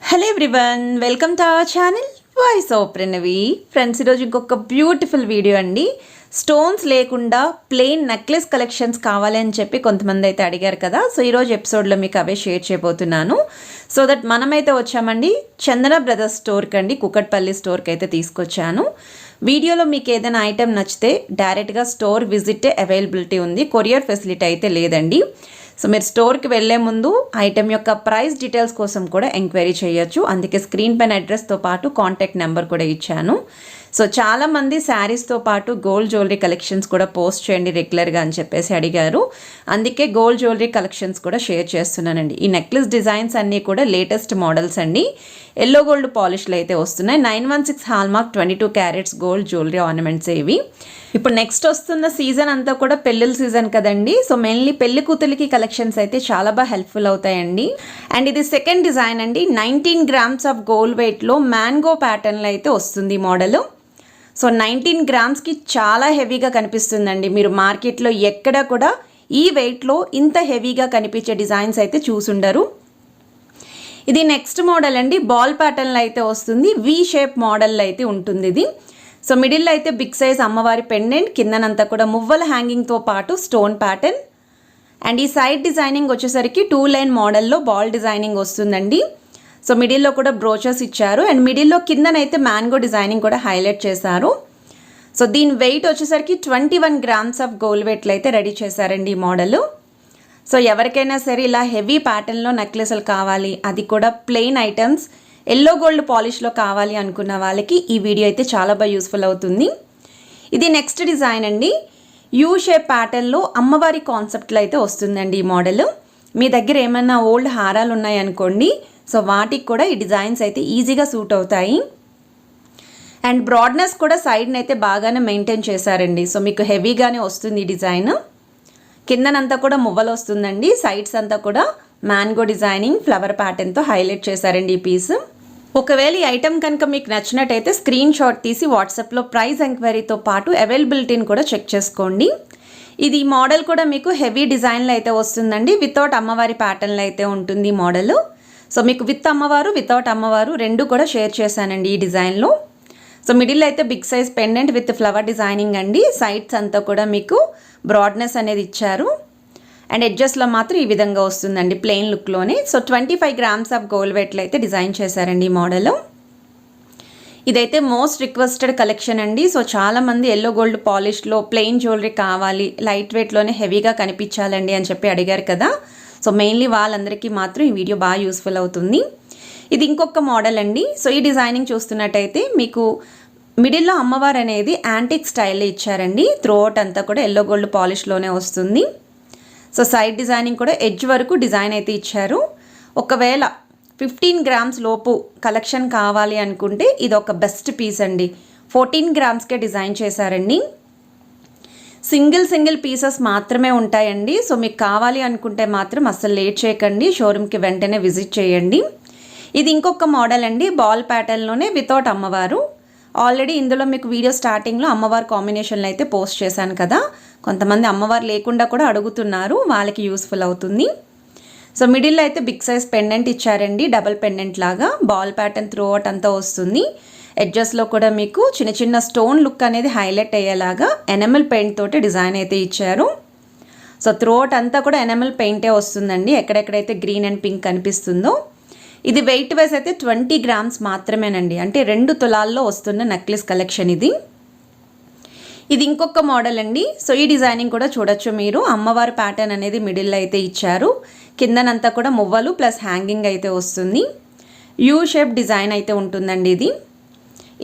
Hello everyone, welcome to our channel voice of Pranavi. Friends, ఈరోజు ఇంకొక beautiful video అండి. Stones లేకుండా ప్లెయిన్ నెక్లెస్ కలెక్షన్స్ కావాలి అని చెప్పి కొంతమంది అయితే అడిగారు కదా. సో ఈరోజు ఎపిసోడ్లో మీకు అవే షేర్ చేయబోతున్నాను. సో దట్ మనమైతే వచ్చామండి చందన బ్రదర్స్ స్టోర్కి అండి, కుకట్పల్లి స్టోర్కి అయితే తీసుకొచ్చాను. వీడియోలో మీకు ఏదైనా ఐటెం నచ్చితే డైరెక్ట్గా స్టోర్ విజిట్ అవైలబిలిటీ ఉంది, కొరియర్ ఫెసిలిటీ అయితే లేదండి. సో మీరు స్టోర్కి వెళ్ళే ముందు ఐటెం యొక్క ప్రైస్ డీటెయిల్స్ కోసం కూడా ఎంక్వైరీ చేయొచ్చు. అందుకే స్క్రీన్ పైన అడ్రస్తో పాటు కాంటాక్ట్ నెంబర్ కూడా ఇచ్చాను. సో చాలామంది శారీస్తో పాటు గోల్డ్ జ్యువెలరీ కలెక్షన్స్ కూడా పోస్ట్ చేయండి రెగ్యులర్గా అని చెప్పేసి అడిగారు. అందుకే గోల్డ్ జ్యువెలరీ కలెక్షన్స్ కూడా షేర్ చేస్తున్నానండి. ఈ నెక్లెస్ డిజైన్స్ అన్నీ కూడా లేటెస్ట్ మోడల్స్ అండి. ఎల్లో గోల్డ్ పాలిష్లు అయితే వస్తున్నాయి. 916 hallmark 22 carats gold jewellery ornaments ఇవి. ఇప్పుడు నెక్స్ట్ వస్తున్న సీజన్ అంతా కూడా పెళ్ళిళ్ళ సీజన్ కదండి. సో మెయిన్లీ పెళ్లి కూతురికి కలెక్షన్స్ అయితే చాలా బాగా హెల్ప్ఫుల్ అవుతాయండి. అండ్ ఇది సెకండ్ డిజైన్ అండి. 19 గ్రామ్స్ ఆఫ్ గోల్డ్ వెయిట్లో మ్యాంగో ప్యాటర్న్లో అయితే వస్తుంది మోడల్. సో 19 గ్రామ్స్కి చాలా హెవీగా కనిపిస్తుందండి. మీరు మార్కెట్లో ఎక్కడ కూడా ఈ వెయిట్లో ఇంత హెవీగా కనిపించే డిజైన్స్ అయితే చూసుండరు. ఇది నెక్స్ట్ మోడల్ అండి. బాల్ ప్యాటర్న్లో అయితే వస్తుంది. వి షేప్ మోడల్లో అయితే ఉంటుంది ఇది. సో మిడిల్లో అయితే బిగ్ సైజ్ అమ్మవారి పెండెంట్, కిందనంతా కూడా మువ్వల హ్యాంగింగ్తో పాటు స్టోన్ ప్యాటర్న్. అండ్ ఈ సైడ్ డిజైనింగ్ వచ్చేసరికి 2 లైన్ మోడల్లో బాల్ డిజైనింగ్ వస్తుందండి. సో మిడిల్లో కూడా బ్రోచెస్ ఇచ్చారు. అండ్ మిడిల్లో కిందనైతే మ్యాంగో డిజైనింగ్ కూడా హైలైట్ చేశారు. సో దీని వెయిట్ వచ్చేసరికి 21 గ్రామ్స్ ఆఫ్ గోల్డ్ వెయిట్లు అయితే రెడీ చేశారండి ఈ మోడల్. సో ఎవరికైనా సరే ఇలా హెవీ ప్యాటర్న్లో నెక్లెస్లు కావాలి, అది కూడా ప్లెయిన్ ఐటమ్స్ ఎల్లో గోల్డ్ పాలిష్లో కావాలి అనుకున్న వాళ్ళకి ఈ వీడియో అయితే చాలా బాగా యూస్ఫుల్ అవుతుంది. ఇది నెక్స్ట్ డిజైన్ అండి. యూ షేప్ ప్యాటర్న్లో అమ్మవారి కాన్సెప్ట్లో అయితే వస్తుందండి ఈ మోడల్. మీ దగ్గర ఏమైనా ఓల్డ్ హారాలు ఉన్నాయనుకోండి, సో వాటికి కూడా ఈ డిజైన్స్ అయితే ఈజీగా సూట్ అవుతాయి. అండ్ బ్రాడ్నెస్ కూడా సైడ్ని అయితే బాగానే మెయింటైన్ చేశారండి. సో మీకు హెవీగానే వస్తుంది ఈ డిజైన్. కిందనంతా కూడా మువ్వలు వస్తుందండి. సైడ్స్ అంతా కూడా మ్యాంగో డిజైనింగ్ ఫ్లవర్ ప్యాటర్న్తో హైలైట్ చేశారండి ఈ పీస్. ఒకవేళ ఈ ఐటెం కనుక మీకు నచ్చినట్టయితే స్క్రీన్ షాట్ తీసి వాట్సాప్లో ప్రైస్ ఎంక్వైరీతో పాటు అవైలబిలిటీని కూడా చెక్ చేసుకోండి. ఇది మోడల్ కూడా మీకు హెవీ డిజైన్లో అయితే వస్తుందండి. వితౌట్ అమ్మవారి ప్యాటర్న్లో అయితే ఉంటుంది మోడల్. సో మీకు విత్ అమ్మవారు వితౌట్ అమ్మవారు రెండు కూడా షేర్ చేశానండి ఈ డిజైన్లో. సో మిడిల్ అయితే big size pendant with flower designing అండి. సైడ్స్ అంతా కూడా మీకు బ్రాడ్నెస్ అనేది ఇచ్చారు. అండ్ ఎడ్జస్ట్లో మాత్రం ఈ విధంగా వస్తుందండి ప్లెయిన్ లుక్లోనే. సో 25 గ్రామ్స్ ఆఫ్ గోల్డ్ వెయిట్లో అయితే డిజైన్ చేశారండి ఈ మోడల్. ఇదైతే మోస్ట్ రిక్వెస్టెడ్ కలెక్షన్ అండి. సో చాలామంది ఎల్లో గోల్డ్ పాలిష్లో ప్లెయిన్ జ్యువెలరీ కావాలి, లైట్ వెయిట్లోనే హెవీగా కనిపించాలండి అని చెప్పి అడిగారు కదా. సో మెయిన్లీ వాళ్ళందరికీ మాత్రం ఈ వీడియో బాగా యూస్ఫుల్ అవుతుంది. ఇది ఇంకొక మోడల్ అండి. సో ఈ డిజైనింగ్ చూస్తున్నట్టయితే మీకు మిడిల్లో అమ్మవారు అనేది యాంటిక్ స్టైల్లో ఇచ్చారండి. త్రూఅవుట్ అంతా కూడా ఎల్లో గోల్డ్ పాలిష్లోనే వస్తుంది. సో సైడ్ డిజైనింగ్ కూడా ఎడ్జ్ వరకు డిజైన్ అయితే ఇచ్చారు. ఒకవేళ 15 గ్రామ్స్ లోపు కలెక్షన్ కావాలి అనుకుంటే ఇది ఒక బెస్ట్ పీస్ అండి. 14 గ్రామ్స్కే డిజైన్ చేశారండి. సింగిల్ పీసెస్ మాత్రమే ఉంటాయండి. సో మీకు కావాలి అనుకుంటే మాత్రం అస్సలు లేట్ చేయకండి, షోరూమ్కి వెంటనే విజిట్ చేయండి. ఇది ఇంకొక మోడల్ అండి. బాల్ ప్యాటర్న్లోనే వితౌట్ అమ్మవారు. ఆల్రెడీ ఇందులో మీకు వీడియో స్టార్టింగ్లో అమ్మవారు కాంబినేషన్లో అయితే పోస్ట్ చేశాను కదా. కొంతమంది అమ్మవారు లేకుండా కూడా అడుగుతున్నారు, వాళ్ళకి యూస్ఫుల్ అవుతుంది. సో మిడిల్లో అయితే బిగ్ సైజ్ పెండెంట్ ఇచ్చారండి, డబల్ పెండెంట్ లాగా. బాల్ ప్యాటర్న్ త్రూఅవుట్ అంతా వస్తుంది. ఎడ్జస్ట్లో కూడా మీకు చిన్న స్టోన్ లుక్ అనేది హైలైట్ అయ్యేలాగా ఎనమల్ పెయింట్ తోటి డిజైన్ అయితే ఇచ్చారు. సో త్రూఅవుట్ అంతా కూడా ఎనమల్ పెయింటే వస్తుందండి, ఎక్కడెక్కడైతే గ్రీన్ అండ్ పింక్ కనిపిస్తుందో. ఇది వెయిట్ వైజ్ అయితే 20 గ్రామ్స్ మాత్రమేనండి. అంటే 2 తులాల్లో వస్తున్న నెక్లెస్ కలెక్షన్ ఇది. ఇది ఇంకొక మోడల్ అండి. సో ఈ డిజైనింగ్ కూడా చూడొచ్చు మీరు. అమ్మవారి ప్యాటర్న్ అనేది మిడిల్లో అయితే ఇచ్చారు. కిందనంతా కూడా మువ్వలు ప్లస్ హ్యాంగింగ్ అయితే వస్తుంది. యూ షేప్ డిజైన్ అయితే ఉంటుందండి ఇది.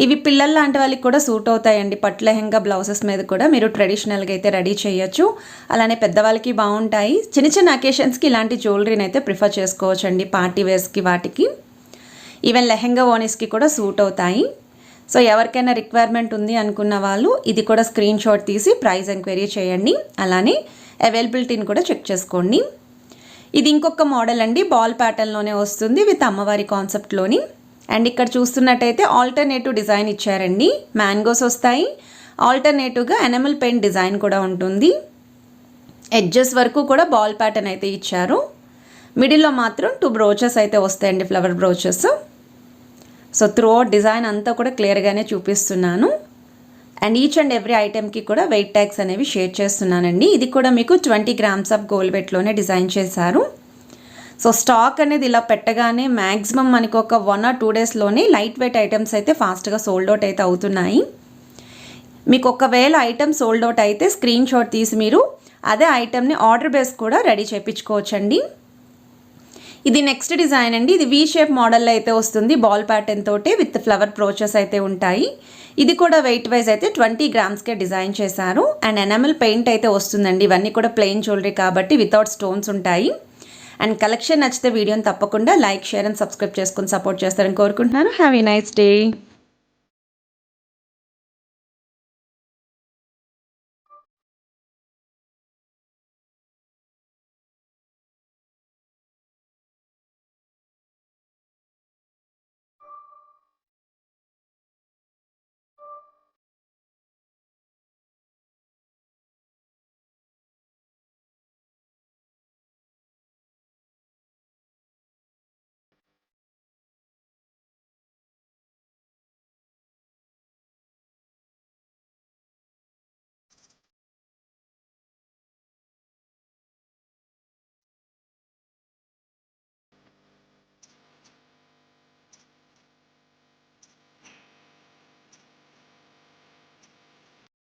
ఇవి పిల్లల లాంటి వాళ్ళకి కూడా సూట్ అవుతాయండి. పట్టు లెహంగా బ్లౌజెస్ మీద కూడా మీరు ట్రెడిషనల్గా అయితే రెడీ చేయొచ్చు. అలానే పెద్దవాళ్ళకి బాగుంటాయి. చిన్న అకేషన్స్కి ఇలాంటి జ్యువెలరీని అయితే ప్రిఫర్ చేసుకోవచ్చు అండి, పార్టీ వేర్స్కి వాటికి. ఈవెన్ లెహంగా ఓనీస్కి కూడా సూట్ అవుతాయి. సో ఎవరికైనా రిక్వైర్మెంట్ ఉంది అనుకున్న వాళ్ళు ఇది కూడా స్క్రీన్ షాట్ తీసి ప్రైస్ ఎంక్వైరీ చేయండి. అలానే అవైలబిలిటీని కూడా చెక్ చేసుకోండి. ఇది ఇంకొక మోడల్ అండి. బాల్ ప్యాటర్న్లోనే వస్తుంది విత్ అమ్మవారి కాన్సెప్ట్లోని. అండ్ ఇక్కడ చూస్తున్నట్టయితే ఆల్టర్నేటివ్ డిజైన్ ఇచ్చారండి. మ్యాంగోస్ వస్తాయి. ఆల్టర్నేటివ్గా ఎనమల్ పెయింట్ డిజైన్ కూడా ఉంటుంది. ఎడ్జెస్ వరకు కూడా బాల్ ప్యాటర్న్ అయితే ఇచ్చారు. మిడిల్లో మాత్రం 2 బ్రోచెస్ అయితే వస్తాయండి, flower brooches. So through design అంతా కూడా క్లియర్గానే చూపిస్తున్నాను. అండ్ ఈచ్ అండ్ ఎవ్రీ ఐటెంకి కూడా వెయిట్ ట్యాగ్స్ అనేవి షేర్ చేస్తున్నానండి. ఇది కూడా మీకు 20 grams ఆఫ్ గోల్డ్ వెయిట్లోనే డిజైన్ చేశారు. సో స్టాక్ అనేది ఇలా పెట్టగానే మ్యాక్సిమం మనకు ఒక 1 or 2 daysలోనే లైట్ వెయిట్ ఐటమ్స్ అయితే ఫాస్ట్గా సోల్డ్ అవుట్ అయితే అవుతున్నాయి. మీకు ఒకవేళ ఐటమ్ సోల్డ్ అవుట్ అయితే స్క్రీన్ షాట్ తీసి మీరు అదే ఐటమ్ని ఆర్డర్ బేస్ కూడా రెడీ చేయించుకోవచ్చండి. ఇది నెక్స్ట్ డిజైన్ అండి. ఇది వీ షేప్ మోడల్లో అయితే వస్తుంది. బాల్ ప్యాటర్న్ తోటి విత్ ఫ్లవర్ బ్రోచెస్ అయితే ఉంటాయి. ఇది కూడా వెయిట్ వైజ్ అయితే 20 గ్రామ్స్కే డిజైన్ చేశారు. అండ్ ఎనామిల్ పెయింట్ అయితే వస్తుందండి. ఇవన్నీ కూడా ప్లెయిన్ జ్యువెలరీ కాబట్టి వితౌట్ స్టోన్స్ ఉంటాయి. అండ్ కలెక్షన్ నచ్చితే వీడియోని తప్పకుండా లైక్, షేర్ అండ్ సబ్స్క్రైబ్ చేసుకుని సపోర్ట్ చేస్తారని కోరుకుంటున్నాను. Have a nice day.